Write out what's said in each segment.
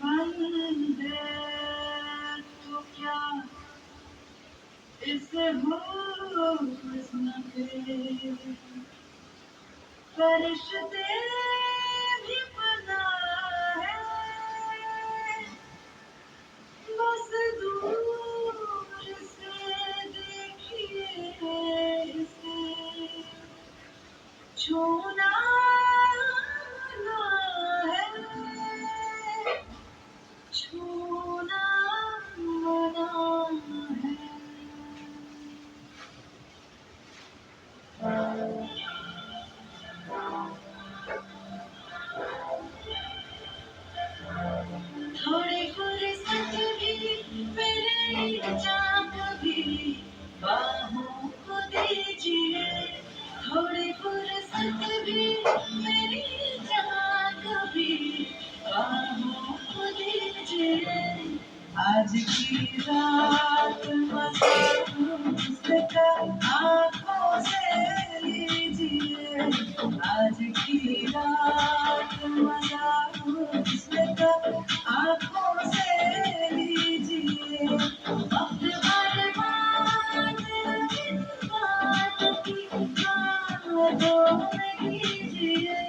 मन है तो क्या इस हुस्न पे फरिश्ते भी बना है, बस दूर से देखिए इसे, छूना ना है, छूना मना है। थोड़ी फुर्सत भी मेरे जाग भी बाहों को दीजिए, थोड़ी फुर्सत भी मेरी जाग भी बाहों को दीजिए। आज की रात मस्त आँखों से लीजिए, आज की रात मस्त आँखों से लीजिए। वक्त बर्बाद इन बात की बातों में कीजिए,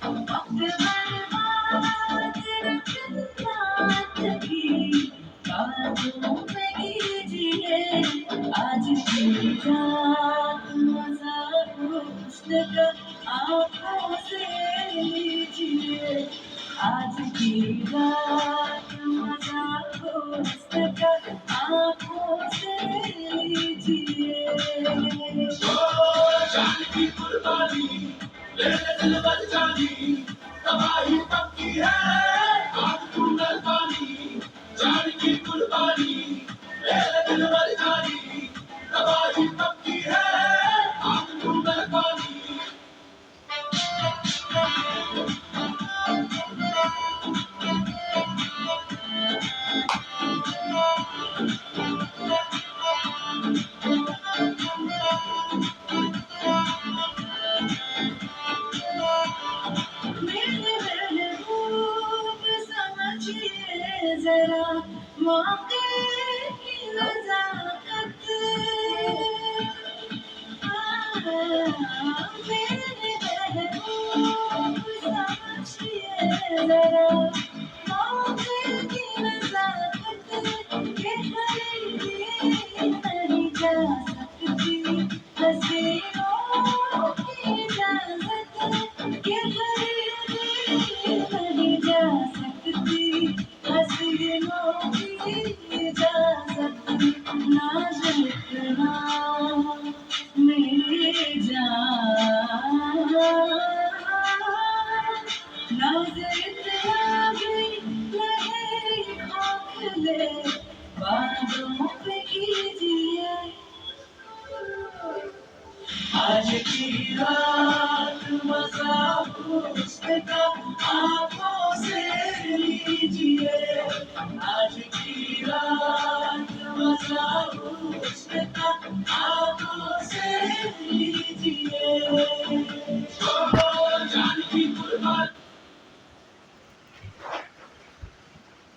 वक्त बर्बाद इन बात की बातों में कीजिए। आज की रात मजा हुस्न का आँखों से लीजिए, आज की रात मजा हुस्न का आँखों से लीजिए। जान की कुर्बानी ले ले दिल बर जानी, तबाही पक्की है आग तूने पानी। जान की कुर्बानी ले ले दिल बर जानी, तबाही पक्की है आग तूने पानी। मेरे महबूब समझिए जरा मौके की नजाकत, मेरे महबूब समझिए जरा मौके की नजाकत, के खरीदी नहीं जा सकती हसीनों की इजाजत, के खरीदी नहीं जा सकती हसीनों की इजाजत। नाजुक ना मेरी जान, नाज़ इतना भी नहीं खोखले बातों पे कीजिए। आज की रात मजा हुस्न का आँखों से लीजिए, आज की रात मजा हुस्न